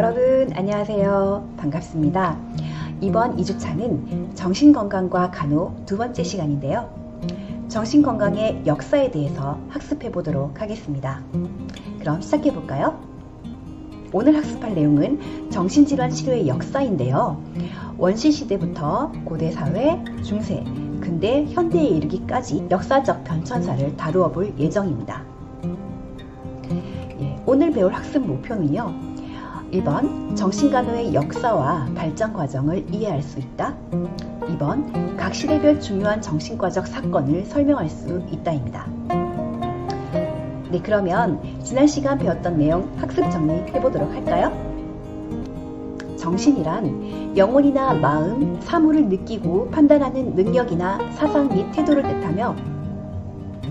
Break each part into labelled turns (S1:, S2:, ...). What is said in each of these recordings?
S1: 여러분 안녕하세요. 반갑습니다. 이번 2주차는 정신건강과 간호 두 번째 시간인데요. 정신건강의 역사에 대해서 학습해 보도록 하겠습니다. 그럼 시작해 볼까요? 오늘 학습할 내용은 정신질환 치료의 역사인데요. 원시시대부터 고대사회, 중세, 근대, 현대에 이르기까지 역사적 변천사를 다루어 볼 예정입니다. 오늘 배울 학습 목표는요. 1번, 정신간호의 역사와 발전 과정을 이해할 수 있다. 2번, 각 시대별 중요한 정신과적 사건을 설명할 수 있다입니다. 네, 그러면 지난 시간 배웠던 내용 학습 정리해 보도록 할까요? 정신이란 영혼이나 마음, 사물을 느끼고 판단하는 능력이나 사상 및 태도를 뜻하며,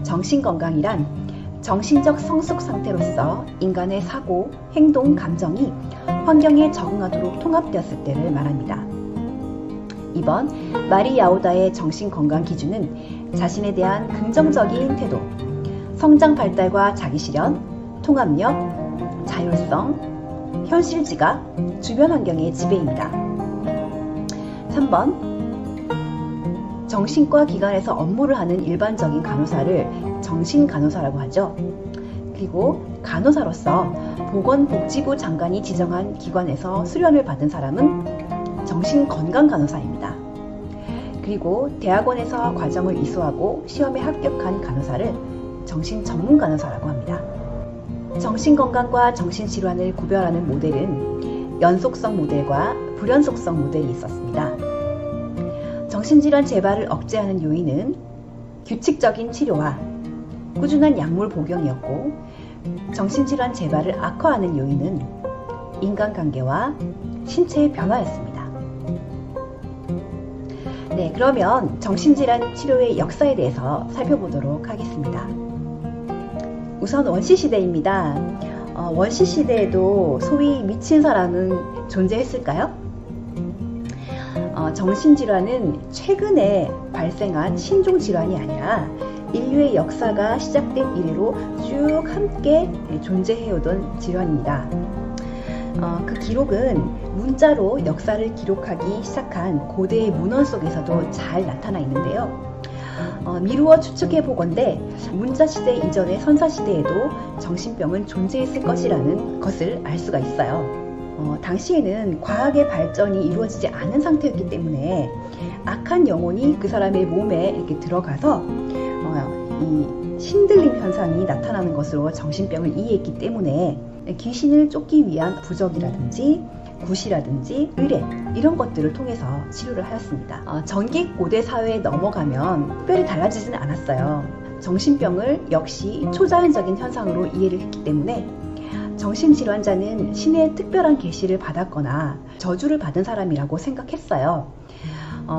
S1: 정신건강이란 정신적 성숙 상태로서 인간의 사고, 행동, 감정이 환경에 적응하도록 통합되었을 때를 말합니다. 2번, 마리 야오다의 정신건강 기준은 자신에 대한 긍정적인 태도, 성장 발달과 자기실현, 통합력, 자율성, 현실지각, 주변 환경의 지배입니다. 3번, 정신과 기관에서 업무를 하는 일반적인 간호사를 정신간호사라고 하죠. 그리고 간호사로서 보건복지부 장관이 지정한 기관에서 수련을 받은 사람은 정신건강간호사입니다. 그리고 대학원에서 과정을 이수하고 시험에 합격한 간호사를 정신전문간호사라고 합니다. 정신건강과 정신질환을 구별하는 모델은 연속성 모델과 불연속성 모델이 있었습니다. 정신질환 재발을 억제하는 요인은 규칙적인 치료와 꾸준한 약물 복용이었고, 정신질환 재발을 악화하는 요인은 인간관계와 신체의 변화였습니다. 네, 그러면 정신질환 치료의 역사에 대해서 살펴보도록 하겠습니다. 우선 원시시대입니다. 원시시대에도 소위 미친 사람은 존재했을까요? 정신질환은 최근에 발생한 신종질환이 아니라 인류의 역사가 시작된 이래로 쭉 함께 존재해오던 질환입니다. 그 기록은 문자로 역사를 기록하기 시작한 고대의 문헌 속에서도 잘 나타나 있는데요. 미루어 추측해보건대 문자시대 이전의 선사시대에도 정신병은 존재했을 것이라는 것을 알 수가 있어요. 당시에는 과학의 발전이 이루어지지 않은 상태였기 때문에 악한 영혼이 그 사람의 몸에 이렇게 들어가서 이 신들림 현상이 나타나는 것으로 정신병을 이해했기 때문에 귀신을 쫓기 위한 부적이라든지 굿이라든지 의뢰, 이런 것들을 통해서 치료를 하였습니다. 전기 고대 사회에 넘어가면 특별히 달라지지는 않았어요. 정신병을 역시 초자연적인 현상으로 이해를 했기 때문에 정신질환자는 신의 특별한 계시를 받았거나 저주를 받은 사람이라고 생각했어요.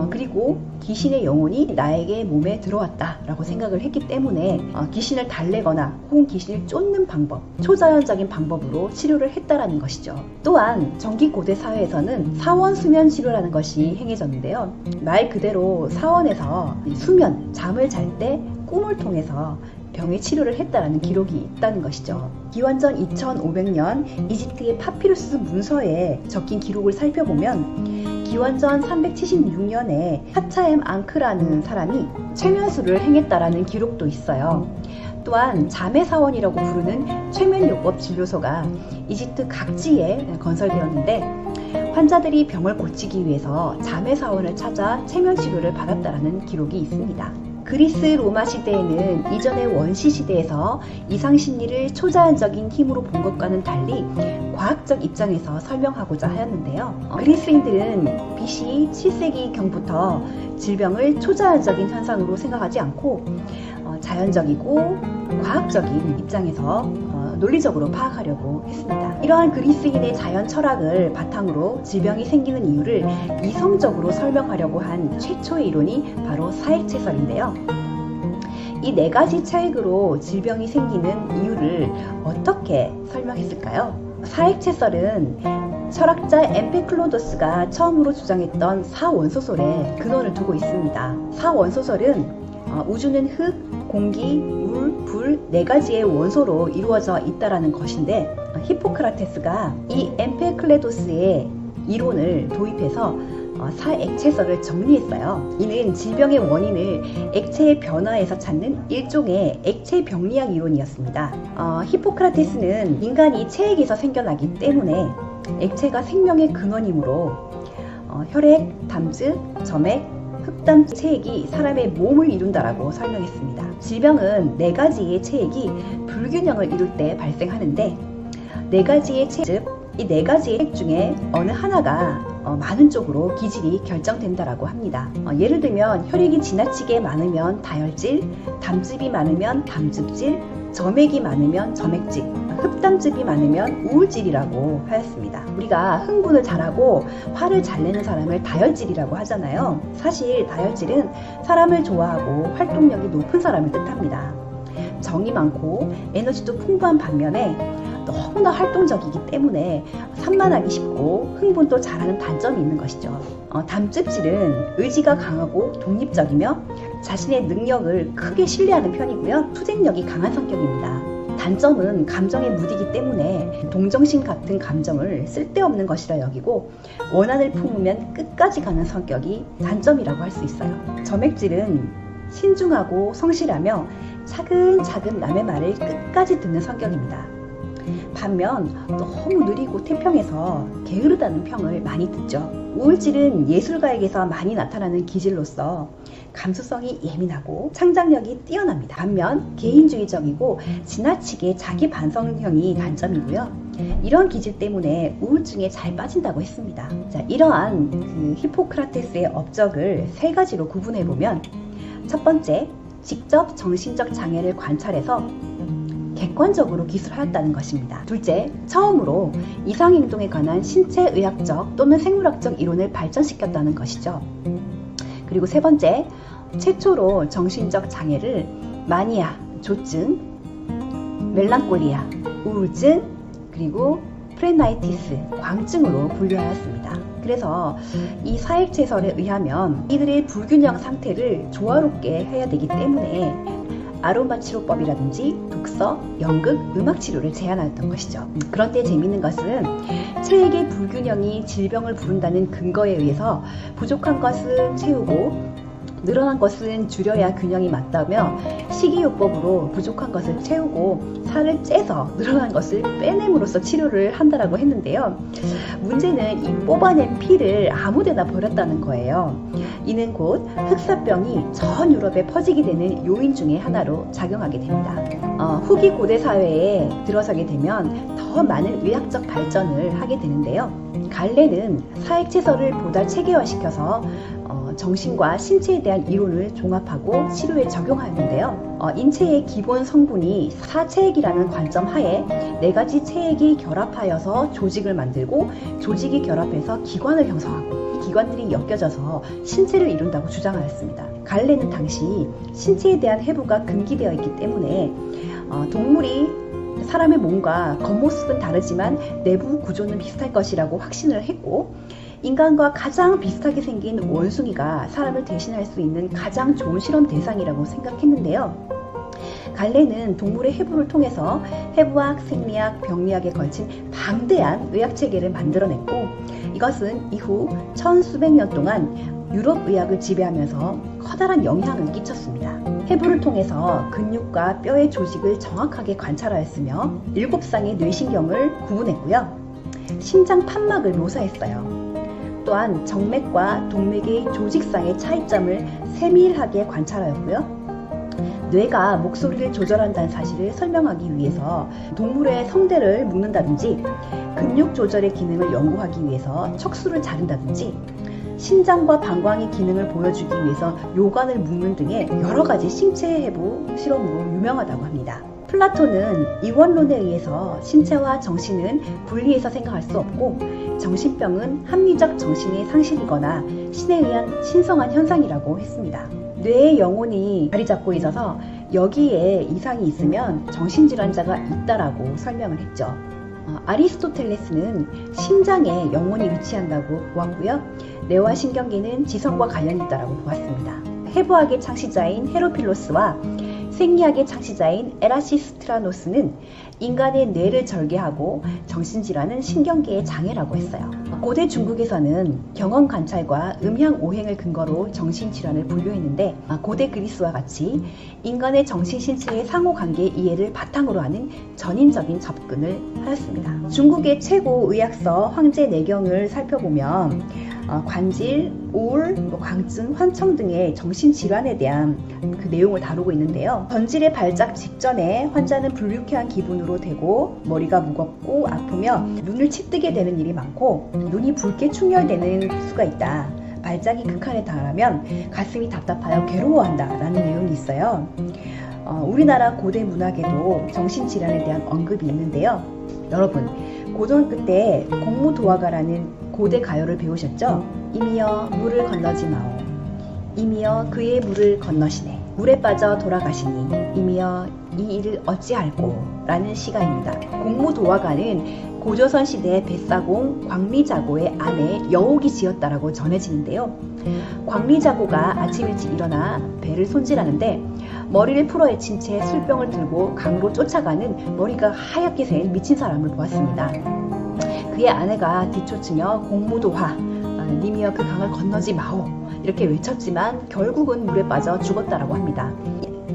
S1: 그리고 귀신의 영혼이 나에게 몸에 들어왔다라고 생각을 했기 때문에 귀신을 달래거나 혹은 귀신을 쫓는 방법, 초자연적인 방법으로 치료를 했다라는 것이죠. 또한 전기 고대 사회에서는 사원 수면 치료라는 것이 행해졌는데요. 말 그대로 사원에서 수면, 잠을 잘 때 꿈을 통해서 병의 치료를 했다라는 기록이 있다는 것이죠. 기원전 2500년 이집트의 파피루스 문서에 적힌 기록을 살펴보면 기원전 376년에 하차엠 앙크라는 사람이 최면술을 행했다라는 기록도 있어요. 또한 자매사원이라고 부르는 최면요법 진료소가 이집트 각지에 건설되었는데, 환자들이 병을 고치기 위해서 자매사원을 찾아 최면치료를 받았다라는 기록이 있습니다. 그리스 로마 시대에는 이전의 원시 시대에서 이상심리를 초자연적인 힘으로 본 것과는 달리 과학적 입장에서 설명하고자 하였는데요. 그리스인들은 BC 7세기경부터 질병을 초자연적인 현상으로 생각하지 않고 자연적이고 과학적인 입장에서 논리적으로 파악하려고 했습니다. 이러한 그리스인의 자연 철학을 바탕으로 질병이 생기는 이유를 이성적으로 설명하려고 한 최초의 이론이 바로 사액체설인데요. 이 네 가지 차액으로 질병이 생기는 이유를 어떻게 설명했을까요? 사액체설은 철학자 엠페클로도스가 처음으로 주장했던 사원소설에 근원을 두고 있습니다. 사원소설은 우주는 흙, 공기, 물, 불 4가지의 원소로 이루어져 있다라는 것인데 히포크라테스가 이 엠페클레도스의 이론을 도입해서 사액체설을 정리했어요. 이는 질병의 원인을 액체의 변화에서 찾는 일종의 액체 병리학 이론이었습니다. 히포크라테스는 인간이 체액에서 생겨나기 때문에 액체가 생명의 근원이므로 혈액, 담즙, 점액, 흑담 체액이 사람의 몸을 이룬다라고 설명했습니다. 질병은 4가지의 체액이 불균형을 이룰 때 발생하는데 4가지의 체액, 이 4가지의 체액 중에 어느 하나가 많은 쪽으로 기질이 결정된다라고 합니다. 예를 들면 혈액이 지나치게 많으면 다혈질, 담즙이 많으면 담즙질, 점액이 많으면 점액질, 흑담즙이 많으면 우울질이라고 하였습니다. 우리가 흥분을 잘하고 화를 잘 내는 사람을 다혈질이라고 하잖아요. 사실 다혈질은 사람을 좋아하고 활동력이 높은 사람을 뜻합니다. 정이 많고 에너지도 풍부한 반면에 너무나 활동적이기 때문에 산만하기 쉽고 흥분도 잘하는 단점이 있는 것이죠. 담즙질은 의지가 강하고 독립적이며 자신의 능력을 크게 신뢰하는 편이고요. 투쟁력이 강한 성격입니다. 단점은 감정에 무디기 때문에 동정심 같은 감정을 쓸데없는 것이라 여기고 원한을 품으면 끝까지 가는 성격이 단점이라고 할 수 있어요. 점액질은 신중하고 성실하며 차근차근 남의 말을 끝까지 듣는 성격입니다. 반면 너무 느리고 태평해서 게으르다는 평을 많이 듣죠. 우울질은 예술가에게서 많이 나타나는 기질로서 감수성이 예민하고 창작력이 뛰어납니다. 반면 개인주의적이고 지나치게 자기 반성형이 단점이고요. 이런 기질 때문에 우울증에 잘 빠진다고 했습니다. 자, 이러한 히포크라테스의 업적을 3가지로 구분해보면 첫 번째, 직접 정신적 장애를 관찰해서 객관적으로 기술하였다는 것입니다. 둘째, 처음으로 이상행동에 관한 신체의학적 또는 생물학적 이론을 발전시켰다는 것이죠. 그리고 세 번째, 최초로 정신적 장애를 마니아, 조증, 멜랑콜리아, 우울증, 그리고 프레나이티스, 광증으로 분류하였습니다. 그래서 이 사액체설에 의하면 이들의 불균형 상태를 조화롭게 해야 되기 때문에 아로마 치료법이라든지 독서, 연극, 음악 치료를 제안하였던 것이죠. 그런데 재미있는 것은 체액의 불균형이 질병을 부른다는 근거에 의해서 부족한 것은 채우고 늘어난 것은 줄여야 균형이 맞다며 식이요법으로 부족한 것을 채우고 살을 째서 늘어난 것을 빼냄으로써 치료를 한다라고 했는데요. 문제는 이 뽑아낸 피를 아무데나 버렸다는 거예요. 이는 곧 흑사병이 전 유럽에 퍼지게 되는 요인 중에 하나로 작용하게 됩니다. 후기 고대 사회에 들어서게 되면 더 많은 의학적 발전을 하게 되는데요. 갈레는 사액체설을 보다 체계화시켜서 정신과 신체에 대한 이론을 종합하고 치료에 적용하였는데요. 인체의 기본 성분이 사체액이라는 관점 하에 4가지 체액이 결합하여서 조직을 만들고 조직이 결합해서 기관을 형성하고 기관들이 엮여져서 신체를 이룬다고 주장하였습니다. 갈레는 당시 신체에 대한 해부가 금기되어 있기 때문에 동물이 사람의 몸과 겉모습은 다르지만 내부 구조는 비슷할 것이라고 확신을 했고 인간과 가장 비슷하게 생긴 원숭이가 사람을 대신할 수 있는 가장 좋은 실험 대상이라고 생각했는데요. 갈레는 동물의 해부를 통해서 해부학, 생리학, 병리학에 걸친 방대한 의학체계를 만들어냈고 이것은 이후 천수백 년 동안 유럽 의학을 지배하면서 커다란 영향을 끼쳤습니다. 해부를 통해서 근육과 뼈의 조직을 정확하게 관찰하였으며 7쌍의 뇌신경을 구분했고요. 심장 판막을 묘사했어요. 또한 정맥과 동맥의 조직상의 차이점을 세밀하게 관찰하였고요. 뇌가 목소리를 조절한다는 사실을 설명하기 위해서 동물의 성대를 묶는다든지 근육 조절의 기능을 연구하기 위해서 척수를 자른다든지 신장과 방광의 기능을 보여주기 위해서 요관을 묶는 등의 여러 가지 신체 해부 실험으로 유명하다고 합니다. 플라톤은 이원론에 의해서 신체와 정신은 분리해서 생각할 수 없고 정신병은 합리적 정신의 상실이거나 신에 의한 신성한 현상이라고 했습니다. 뇌의 영혼이 자리 잡고 있어서 여기에 이상이 있으면 정신질환자가 있다라고 설명을 했죠. 아리스토텔레스는 심장에 영혼이 위치한다고 보았고요. 뇌와 신경계는 지성과 관련이 있다라고 보았습니다. 해부학의 창시자인 헤로필로스와 생리학의 창시자인 에라시스트라노스는 인간의 뇌를 절개하고 정신질환은 신경계의 장애라고 했어요. 고대 중국에서는 경험 관찰과 음향 오행을 근거로 정신질환을 분류했는데 고대 그리스와 같이 인간의 정신신체의 상호관계 이해를 바탕으로 하는 전인적인 접근을 하였습니다. 중국의 최고 의학서 황제내경을 살펴보면 관질, 우울, 광증, 환청 등의 정신질환에 대한 그 내용을 다루고 있는데요. 전질의 발작 직전에 환자는 불쾌한 기분으로 되고 머리가 무겁고 아프며 눈을 치뜨게 되는 일이 많고 눈이 붉게 충혈되는 수가 있다. 발작이 극한에 달하면 가슴이 답답하여 괴로워한다 라는 내용이 있어요. 우리나라 고대 문학에도 정신질환에 대한 언급이 있는데요. 여러분, 고등학교 때 공무도화가라는 고대 가요를 배우셨죠? 이미여 물을 건너지 마오. 이미여 그의 물을 건너시네. 물에 빠져 돌아가시니 이미여 이 일을 어찌할꼬 라는 시가입니다. 공무도화가는 고조선 시대 뱃사공 광리자고의 아내 여옥이 지었다라고 전해지는데요. 광리자고가 아침 일찍 일어나 배를 손질하는데 머리를 풀어헤친 채 술병을 들고 강으로 쫓아가는 머리가 하얗게 센 미친 사람을 보았습니다. 그의 아내가 뒤쫓으며 공무도화, 님이여 그 강을 건너지 마오 이렇게 외쳤지만 결국은 물에 빠져 죽었다라고 합니다.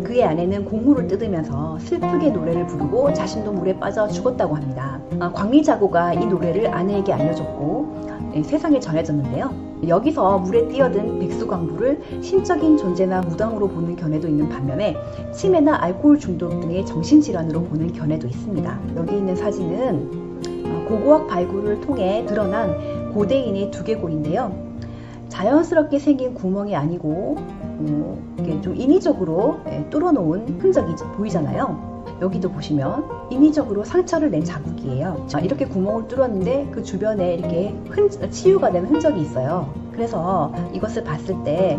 S1: 그의 아내는 곡물을 뜯으면서 슬프게 노래를 부르고 자신도 물에 빠져 죽었다고 합니다. 광리자고가 이 노래를 아내에게 알려줬고 세상에 전해졌는데요. 여기서 물에 뛰어든 백수광부를 신적인 존재나 무당으로 보는 견해도 있는 반면에 치매나 알코올 중독 등의 정신질환으로 보는 견해도 있습니다. 여기 있는 사진은 고고학 발굴을 통해 드러난 고대인의 두개골인데요. 자연스럽게 생긴 구멍이 아니고 이렇게 좀 인위적으로 뚫어놓은 흔적이 보이잖아요. 여기도 보시면 인위적으로 상처를 낸 자국이에요. 이렇게 구멍을 뚫었는데 그 주변에 이렇게 치유가 된 흔적이 있어요. 그래서 이것을 봤을 때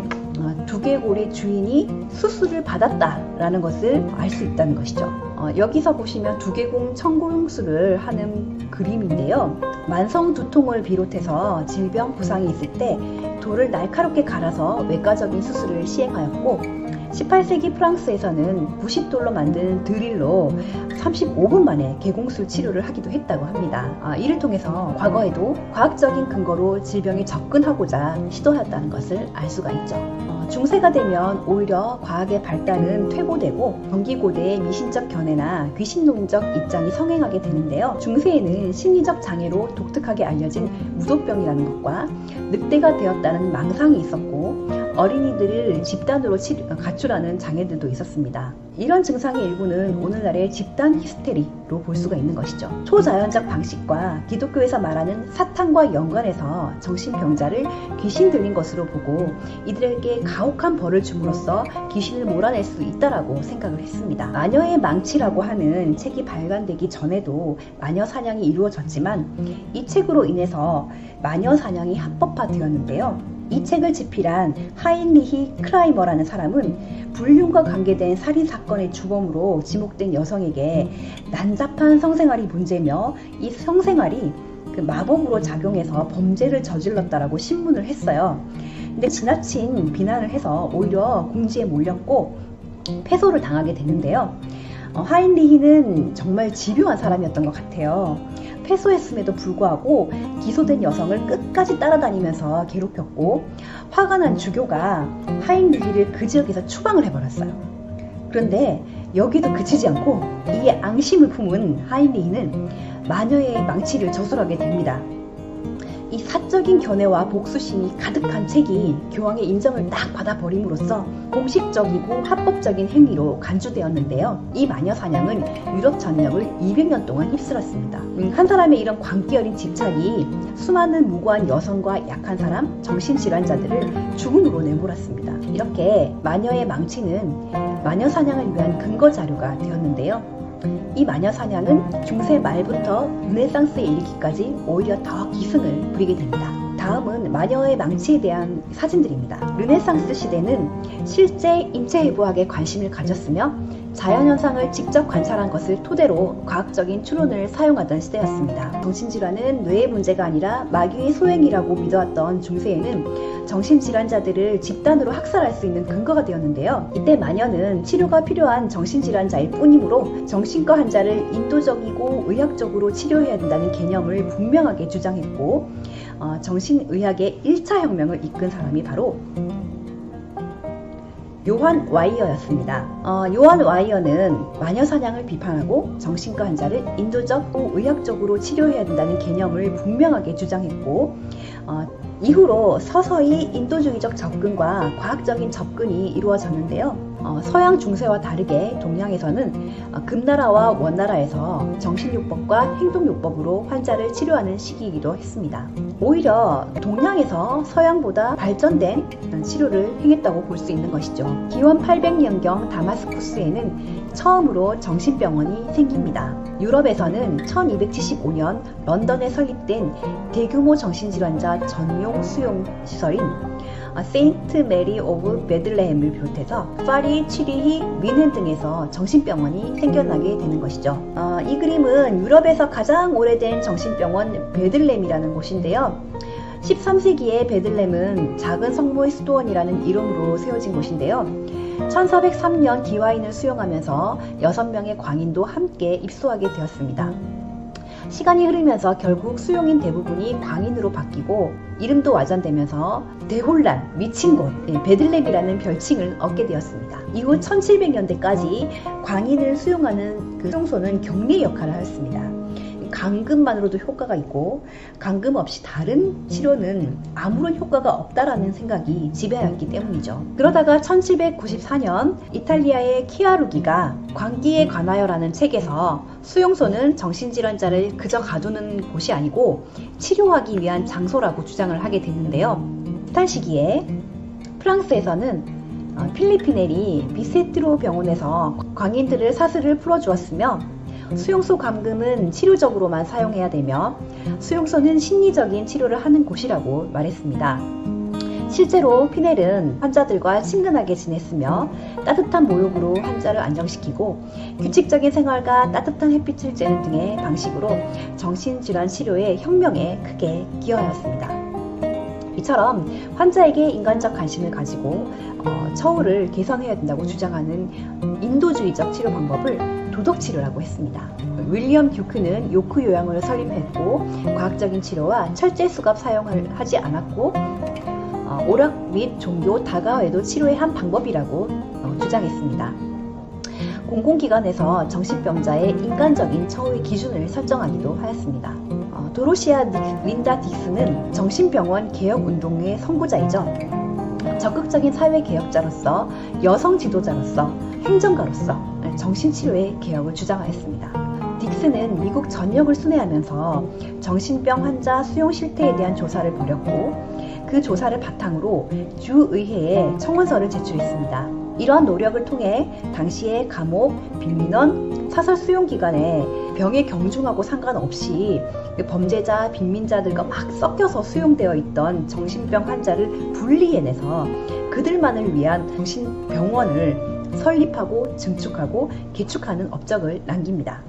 S1: 두개골의 주인이 수술을 받았다라는 것을 알 수 있다는 것이죠. 여기서 보시면 두개공 청공술을 하는 그림인데요. 만성 두통을 비롯해서 질병 부상이 있을 때 돌을 날카롭게 갈아서 외과적인 수술을 시행하였고 18세기 프랑스에서는 90돌로 만든 드릴로 35분 만에 개공술 치료를 하기도 했다고 합니다. 이를 통해서 과거에도 과학적인 근거로 질병에 접근하고자 시도하였다는 것을 알 수가 있죠. 중세가 되면 오히려 과학의 발달은 퇴보되고 경기고대의 미신적 견해나 귀신론적 입장이 성행하게 되는데요. 중세에는 심리적 장애로 독특하게 알려진 무도병이라는 것과 늑대가 되었다는 망상이 있었고 어린이들을 집단으로 가출하는 장애들도 있었습니다. 이런 증상의 일부는 오늘날의 집단 히스테리로 볼 수가 있는 것이죠. 초자연적 방식과 기독교에서 말하는 사탄과 연관해서 정신병자를 귀신 들린 것으로 보고 이들에게 가혹한 벌을 줌으로써 귀신을 몰아낼 수 있다라고 생각을 했습니다. 마녀의 망치라고 하는 책이 발간되기 전에도 마녀 사냥이 이루어졌지만 이 책으로 인해서 마녀 사냥이 합법화되었는데요. 이 책을 집필한 하인리히 크라이머라는 사람은 불륜과 관계된 살인사건의 주범으로 지목된 여성에게 난잡한 성생활이 문제며 이 성생활이 그 마법으로 작용해서 범죄를 저질렀다라고 신문을 했어요. 근데 지나친 비난을 해서 오히려 궁지에 몰렸고 패소를 당하게 됐는데요. 하인리히는 정말 집요한 사람이었던 것 같아요. 패소했음에도 불구하고 기소된 여성을 끝까지 따라다니면서 괴롭혔고 화가 난 주교가 하인리히를 그 지역에서 추방을 해버렸어요. 그런데 여기도 그치지 않고 이에 앙심을 품은 하인리히는 마녀의 망치를 저술하게 됩니다. 이 사적인 견해와 복수심이 가득한 책이 교황의 인정을 딱 받아버림으로써 공식적이고 합법적인 행위로 간주되었는데요. 이 마녀 사냥은 유럽 전역을 200년 동안 휩쓸었습니다. 한 사람의 이런 광기 어린 집착이 수많은 무고한 여성과 약한 사람, 정신질환자들을 죽음으로 내몰았습니다. 이렇게 마녀의 망치는 마녀 사냥을 위한 근거 자료가 되었는데요. 이 마녀 사냥은 중세 말부터 르네상스에 이르기까지 오히려 더 기승을 부리게 됩니다. 다음은 마녀의 망치에 대한 사진들입니다. 르네상스 시대는 실제 인체해부학에 관심을 가졌으며 자연현상을 직접 관찰한 것을 토대로 과학적인 추론을 사용하던 시대였습니다. 정신질환은 뇌의 문제가 아니라 마귀의 소행이라고 믿어왔던 중세에는 정신질환자들을 집단으로 학살할 수 있는 근거가 되었는데요. 이때 마녀는 치료가 필요한 정신질환자일 뿐이므로 정신과 환자를 인도적이고 의학적으로 치료해야 된다는 개념을 분명하게 주장했고, 정신의학의 1차 혁명을 이끈 사람이 바로 요한 와이어였습니다. 요한 와이어는 마녀 사냥을 비판하고 정신과 환자를 인도적, 의학적으로 치료해야 된다는 개념을 분명하게 주장했고, 이후로 서서히 인도주의적 접근과 과학적인 접근이 이루어졌는데요. 서양 중세와 다르게 동양에서는 금나라와 원나라에서 정신요법과 행동요법으로 환자를 치료하는 시기이기도 했습니다. 오히려 동양에서 서양보다 발전된 치료를 행했다고 볼 수 있는 것이죠. 기원 800년경 다마스쿠스에는 처음으로 정신병원이 생깁니다. 유럽에서는 1275년 런던에 설립된 대규모 정신질환자 전용 수용시설인 세인트 메리 오브 베들레헴을 비롯해서 파리, 취리히, 뮌헨 등에서 정신병원이 생겨나게 되는 것이죠. 이 그림은 유럽에서 가장 오래된 정신병원 베들레헴이라는 곳인데요. 13세기에 베들레헴은 작은 성모의 수도원이라는 이름으로 세워진 곳인데요. 1403년 기와인을 수용하면서 6명의 광인도 함께 입소하게 되었습니다. 시간이 흐르면서 결국 수용인 대부분이 광인으로 바뀌고 이름도 와전되면서 대혼란, 미친 곳, 베들레헴이라는 별칭을 얻게 되었습니다. 이후 1700년대까지 광인을 수용하는 그 수용소는 격리 역할을 하였습니다. 감금만으로도 효과가 있고 감금 없이 다른 치료는 아무런 효과가 없다라는 생각이 지배하였기 때문이죠. 그러다가 1794년 이탈리아의 키아루기가 광기에 관하여라는 책에서 수용소는 정신질환자를 그저 가두는 곳이 아니고 치료하기 위한 장소라고 주장을 하게 됐는데요. 비슷한 시기에 프랑스에서는 필리피넬이 비세트로 병원에서 광인들을 사슬을 풀어주었으며 수용소 감금은 치료적으로만 사용해야 되며 수용소는 심리적인 치료를 하는 곳이라고 말했습니다. 실제로 피넬은 환자들과 친근하게 지냈으며 따뜻한 모욕으로 환자를 안정시키고 규칙적인 생활과 따뜻한 햇빛을 쬐는 등의 방식으로 정신질환 치료의 혁명에 크게 기여하였습니다. 이처럼 환자에게 인간적 관심을 가지고 처우를 개선해야 된다고 주장하는 인도주의적 치료 방법을 도덕치료라고 했습니다. 윌리엄 듀크는 요크 요양을 설립했고 과학적인 치료와 철제 수갑 사용을 하지 않았고 오락 및 종교 다가외도 치료의 한 방법이라고 주장했습니다. 공공기관에서 정신병자의 인간적인 처우의 기준을 설정하기도 하였습니다. 도로시아 린다 딕스는 정신병원 개혁운동의 선구자이죠. 적극적인 사회개혁자로서 여성 지도자로서 행정가로서 정신치료의 개혁을 주장하였습니다. 딕스는 미국 전역을 순회하면서 정신병 환자 수용 실태에 대한 조사를 벌였고 그 조사를 바탕으로 주의회에 청원서를 제출했습니다. 이러한 노력을 통해 당시의 감옥, 빈민원, 사설 수용기관에 병의 경중하고 상관없이 범죄자, 빈민자들과 막 섞여서 수용되어 있던 정신병 환자를 분리해내서 그들만을 위한 정신병원을 설립하고 증축하고 개축하는 업적을 남깁니다.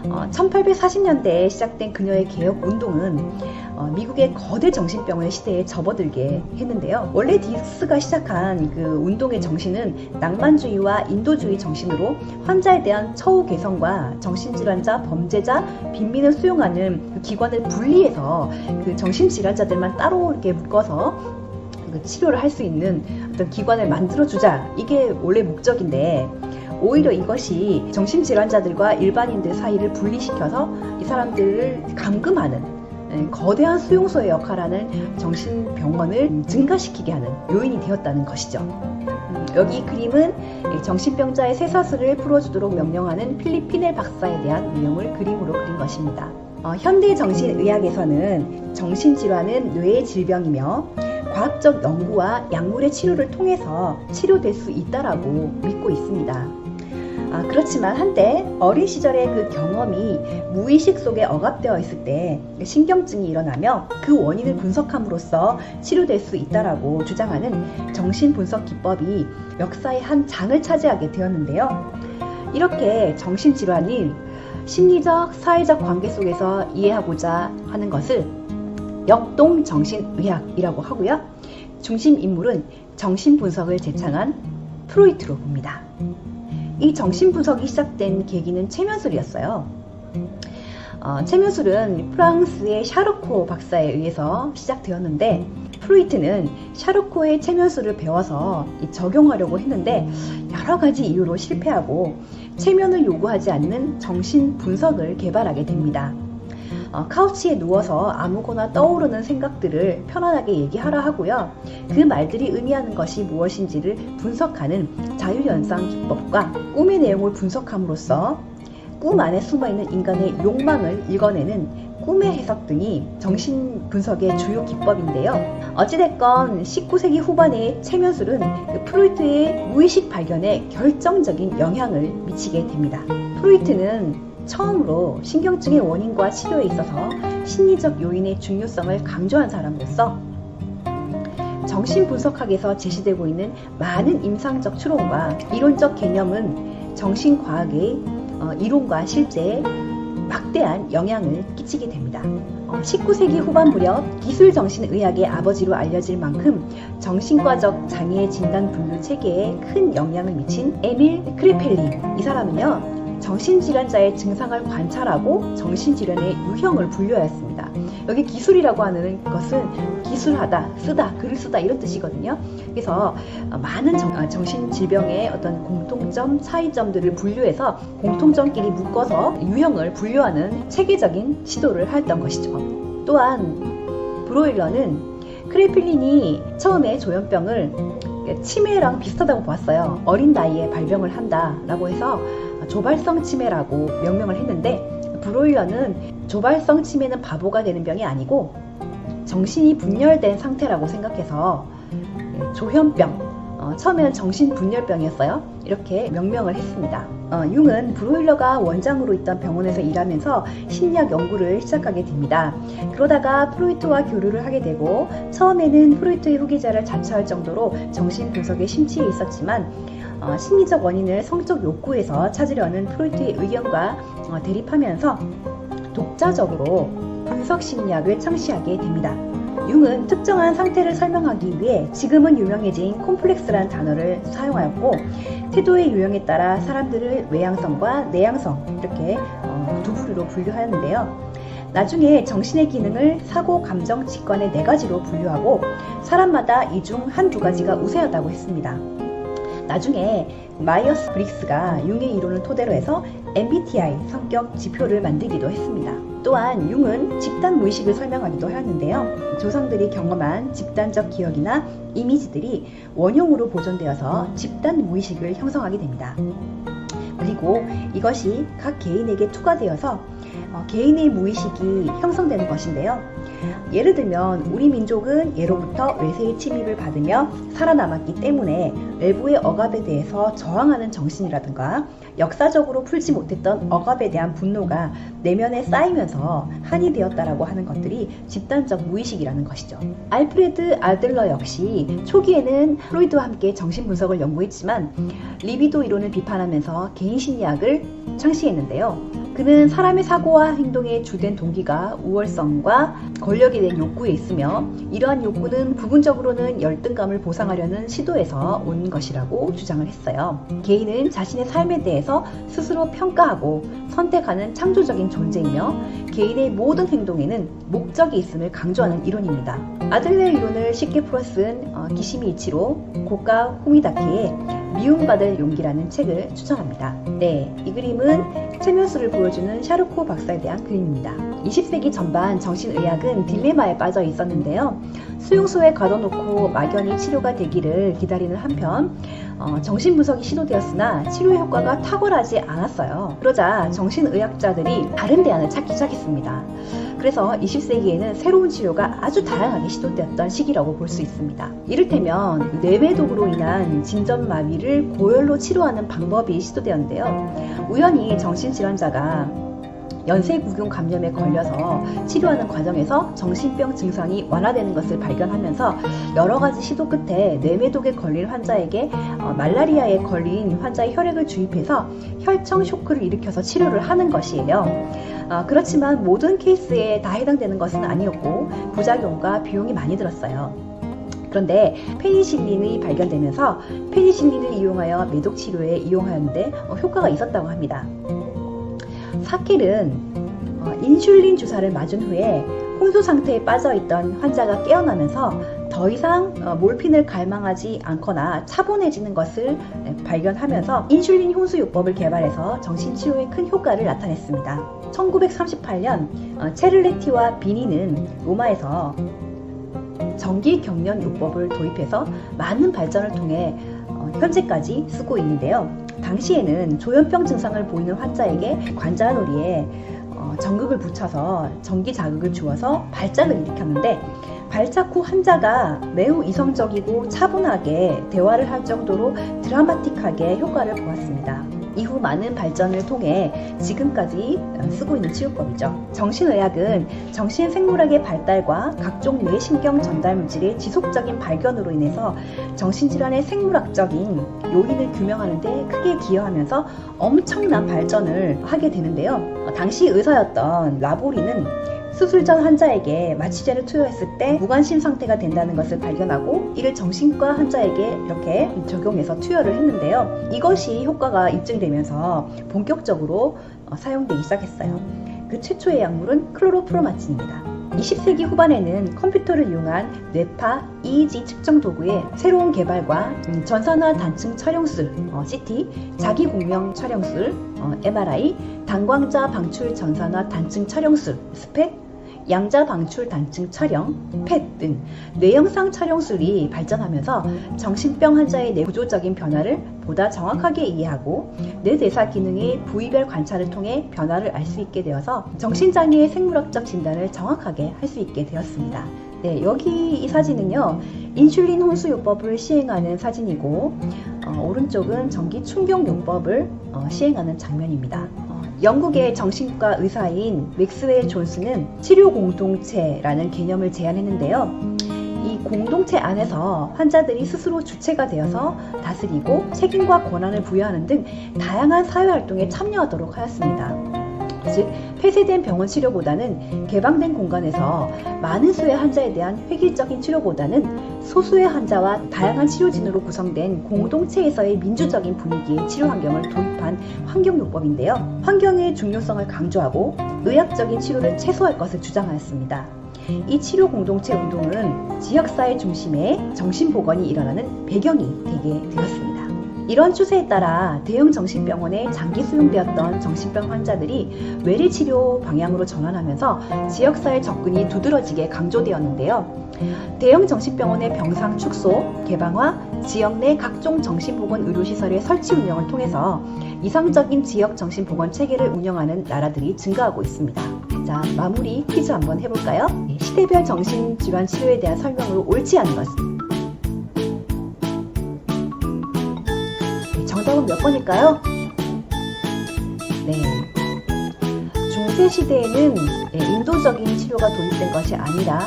S1: 1840년대에 시작된 그녀의 개혁운동은 미국의 거대 정신병원의 시대에 접어들게 했는데요. 원래 딕스가 시작한 그 운동의 정신은 낭만주의와 인도주의 정신으로 환자에 대한 처우 개선과 정신질환자, 범죄자, 빈민을 수용하는 그 기관을 분리해서 그 정신질환자들만 따로 이렇게 묶어서 그 치료를 할 수 있는 어떤 기관을 만들어주자, 이게 원래 목적인데 오히려 이것이 정신질환자들과 일반인들 사이를 분리시켜서 이 사람들을 감금하는 거대한 수용소의 역할하는 정신병원을 증가시키게 하는 요인이 되었다는 것이죠. 여기 그림은 정신병자의 쇠사슬을 풀어주도록 명령하는 필리피넬 박사에 대한 내용을 그림으로 그린 것입니다. 현대 정신의학에서는 정신질환은 뇌의 질병이며 과학적 연구와 약물의 치료를 통해서 치료될 수 있다라고 믿고 있습니다. 그렇지만 한때 어린 시절의 그 경험이 무의식 속에 억압되어 있을 때 신경증이 일어나며 그 원인을 분석함으로써 치료될 수 있다라고 주장하는 정신분석 기법이 역사의 한 장을 차지하게 되었는데요. 이렇게 정신질환을 심리적, 사회적 관계 속에서 이해하고자 하는 것을 역동정신의학이라고 하고요. 중심 인물은 정신분석을 제창한 프로이트로 봅니다. 이 정신분석이 시작된 계기는 체면술이었어요. 체면술은 프랑스의 샤르코 박사에 의해서 시작되었는데 프로이트는 샤르코의 체면술을 배워서 적용하려고 했는데 여러 가지 이유로 실패하고 체면을 요구하지 않는 정신분석을 개발하게 됩니다. 카우치에 누워서 아무거나 떠오르는 생각들을 편안하게 얘기하라 하고요. 그 말들이 의미하는 것이 무엇인지를 분석하는 자유현상 기법과 꿈의 내용을 분석함으로써 꿈 안에 숨어있는 인간의 욕망을 읽어내는 꿈의 해석 등이 정신분석의 주요 기법인데요. 어찌됐건 19세기 후반의 체면술은 프로이트의 무의식 발견에 결정적인 영향을 미치게 됩니다. 프로이트는 처음으로 신경증의 원인과 치료에 있어서 심리적 요인의 중요성을 강조한 사람으로서 정신분석학에서 제시되고 있는 많은 임상적 추론과 이론적 개념은 정신과학의 이론과 실제에 막대한 영향을 끼치게 됩니다. 19세기 후반 무렵 기술정신의학의 아버지로 알려질 만큼 정신과적 장애 진단 분류 체계에 큰 영향을 미친 에밀 크레펠린, 이 사람은요 정신질환자의 증상을 관찰하고 정신질환의 유형을 분류하였습니다. 여기 기술이라고 하는 것은 기술하다, 쓰다, 글을 쓰다 이런 뜻이거든요. 그래서 많은 정신질병의 어떤 공통점, 차이점들을 분류해서 공통점끼리 묶어서 유형을 분류하는 체계적인 시도를 하였던 것이죠. 또한 브로일러는 크레필린이 처음에 조현병을 치매랑 비슷하다고 봤어요. 어린 나이에 발병을 한다라고 해서 조발성 치매라고 명명을 했는데 브로일러는 조발성 치매는 바보가 되는 병이 아니고 정신이 분열된 상태라고 생각해서 조현병, 처음에는 정신분열병이었어요. 이렇게 명명을 했습니다. 융은 브로일러가 원장으로 있던 병원에서 일하면서 심리학 연구를 시작하게 됩니다. 그러다가 프로이트와 교류를 하게 되고 처음에는 프로이트의 후계자를 자처할 정도로 정신분석에 심취해 있었지만 심리적 원인을 성적 욕구에서 찾으려는 프로이트의 의견과 대립하면서 독자적으로 분석심리학을 창시하게 됩니다. 융은 특정한 상태를 설명하기 위해 지금은 유명해진 콤플렉스라는 단어를 사용하였고 태도의 유형에 따라 사람들을 외향성과 내향성 이렇게 두 부류로 분류하였는데요. 나중에 정신의 기능을 사고, 감정, 직관의 4가지로 분류하고 사람마다 이 중 한두 가지가 우세하다고 했습니다. 나중에 마이어스 브릭스가 융의 이론을 토대로 해서 MBTI 성격 지표를 만들기도 했습니다. 또한 융은 집단 무의식을 설명하기도 하였는데요. 조상들이 경험한 집단적 기억이나 이미지들이 원형으로 보존되어서 집단 무의식을 형성하게 됩니다. 그리고 이것이 각 개인에게 투과되어서 개인의 무의식이 형성되는 것인데요. 예를 들면 우리 민족은 예로부터 외세의 침입을 받으며 살아남았기 때문에 외부의 억압에 대해서 저항하는 정신이라든가 역사적으로 풀지 못했던 억압에 대한 분노가 내면에 쌓이면서 한이 되었다라고 하는 것들이 집단적 무의식이라는 것이죠. 알프레드 아들러 역시 초기에는 프로이드와 함께 정신분석을 연구했지만 리비도 이론을 비판하면서 개인심리학을 창시했는데요. 그는 사람의 사고와 행동의 주된 동기가 우월성과 권력에 대한 욕구에 있으며 이러한 욕구는 부분적으로는 열등감을 보상하려는 시도에서 온 것이라고 주장을 했어요. 개인은 자신의 삶에 대해서 스스로 평가하고 선택하는 창조적인 존재이며 개인의 모든 행동에는 목적이 있음을 강조하는 이론입니다. 아들러 이론을 쉽게 풀어쓴 기시미 이치로 고가 후미다케의 미움받을 용기라는 책을 추천합니다. 네, 이 그림은 체면술을 보여주는 샤르코 박사에 대한 그림입니다. 20세기 전반 정신의학은 딜레마에 빠져 있었는데요. 수용소에 가둬놓고 막연히 치료가 되기를 기다리는 한편 정신분석이 시도되었으나 치료 효과가 탁월하지 않았어요. 그러자 정신의학자들이 다른 대안을 찾기 시작했습니다. 그래서 20세기에는 새로운 치료가 아주 다양하게 시도되었던 시기라고 볼 수 있습니다. 이를테면 뇌매독으로 인한 진전마비를 고열로 치료하는 방법이 시도되었는데요. 우연히 정신질환자가 연쇄구균 감염에 걸려서 치료하는 과정에서 정신병 증상이 완화되는 것을 발견하면서 여러 가지 시도 끝에 뇌매독에 걸린 환자에게 말라리아에 걸린 환자의 혈액을 주입해서 혈청 쇼크를 일으켜서 치료를 하는 것이에요. 그렇지만 모든 케이스에 다 해당되는 것은 아니었고 부작용과 비용이 많이 들었어요. 그런데 페니실린이 발견되면서 페니실린을 이용하여 매독 치료에 이용하는데 효과가 있었다고 합니다. 사켈은 인슐린 주사를 맞은 후에 혼수 상태에 빠져있던 환자가 깨어나면서 더 이상 몰핀을 갈망하지 않거나 차분해지는 것을 발견하면서 인슐린 혼수요법을 개발해서 정신치료에 큰 효과를 나타냈습니다. 1938년 체를레티와 비니는 로마에서 정기경련요법을 도입해서 많은 발전을 통해 현재까지 쓰고 있는데요. 당시에는 조현병 증상을 보이는 환자에게 관자놀이에 전극을 붙여서 전기 자극을 주어서 발작을 일으켰는데 발작 후 환자가 매우 이성적이고 차분하게 대화를 할 정도로 드라마틱하게 효과를 보았습니다. 이후 많은 발전을 통해 지금까지 쓰고 있는 치료법이죠. 정신의학은 정신생물학의 발달과 각종 뇌신경 전달물질의 지속적인 발견으로 인해서 정신질환의 생물학적인 요인을 규명하는 데 크게 기여하면서 엄청난 발전을 하게 되는데요. 당시 의사였던 라보리는 수술 전 환자에게 마취제를 투여했을 때 무관심 상태가 된다는 것을 발견하고 이를 정신과 환자에게 이렇게 적용해서 투여를 했는데요. 이것이 효과가 입증되면서 본격적으로 사용되기 시작했어요. 그 최초의 약물은 클로로프로마친입니다. 20세기 후반에는 컴퓨터를 이용한 뇌파 EEG 측정 도구의 새로운 개발과 전산화 단층 촬영술 CT, 자기공명 촬영술 MRI, 당광자 방출 전산화 단층 촬영술 스펙, 양자 방출 단층 촬영, 펫 등 뇌영상 촬영술이 발전하면서 정신병 환자의 뇌 구조적인 변화를 보다 정확하게 이해하고 뇌대사 기능의 부위별 관찰을 통해 변화를 알 수 있게 되어서 정신장애의 생물학적 진단을 정확하게 할 수 있게 되었습니다. 네, 여기 이 사진은요, 인슐린 혼수요법을 시행하는 사진이고 오른쪽은 전기 충격요법을 시행하는 장면입니다. 영국의 정신과 의사인 맥스웰 존스는 치료 공동체라는 개념을 제안했는데요. 이 공동체 안에서 환자들이 스스로 주체가 되어서 다스리고 책임과 권한을 부여하는 등 다양한 사회활동에 참여하도록 하였습니다. 즉, 폐쇄된 병원 치료보다는 개방된 공간에서 많은 수의 환자에 대한 획일적인 치료보다는 소수의 환자와 다양한 치료진으로 구성된 공동체에서의 민주적인 분위기의 치료 환경을 도입한 환경요법인데요. 환경의 중요성을 강조하고 의학적인 치료를 최소화할 것을 주장하였습니다. 이 치료 공동체 운동은 지역사회 중심의 정신보건이 일어나는 배경이 되게 되었습니다. 이런 추세에 따라 대형 정신병원에 장기 수용되었던 정신병 환자들이 외래 치료 방향으로 전환하면서 지역사회 접근이 두드러지게 강조되었는데요. 대형 정신병원의 병상 축소, 개방화, 지역 내 각종 정신보건 의료시설의 설치 운영을 통해서 이상적인 지역 정신보건 체계를 운영하는 나라들이 증가하고 있습니다. 자, 마무리 퀴즈 한번 해볼까요? 시대별 정신질환 치료에 대한 설명으로 옳지 않은 것은? 정답은 몇 번일까요? 네. 중세시대에는 인도적인 치료가 도입된 것이 아니라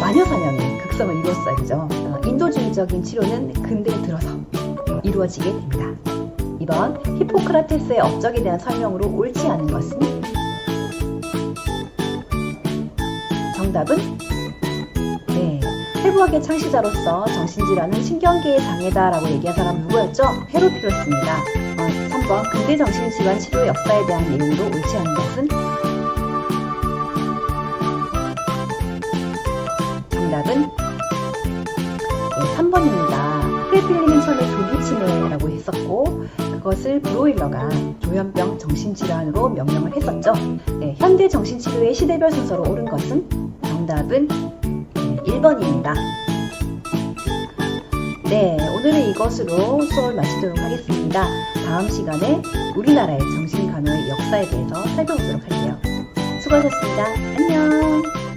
S1: 마녀사냥이 극성을 이뤘어요. 그죠? 인도주의적인 치료는 근대에 들어서 이루어지게 됩니다. 2번, 히포크라테스의 업적에 대한 설명으로 옳지 않은 것은? 정답은? 네. 해부학의 창시자로서 정신질환은 신경계의 장애다라고 얘기한 사람은 누구였죠? 헤로피로스입니다. 3번, 근대 정신질환 치료의 역사에 대한 내용으로 옳지 않은 것은? 정답은 3번입니다. 프레필린은 처음에 조기치매라고 했었고 그것을 브로일러가 조현병 정신질환으로 명명을 했었죠. 네, 현대 정신치료의 시대별 순서로 옳은 것은? 정답은 1번입니다. 네, 오늘은 이것으로 수업을 마치도록 하겠습니다. 다음 시간에 우리나라의 정신간호의 역사에 대해서 살펴보도록 할게요. 수고하셨습니다. 안녕.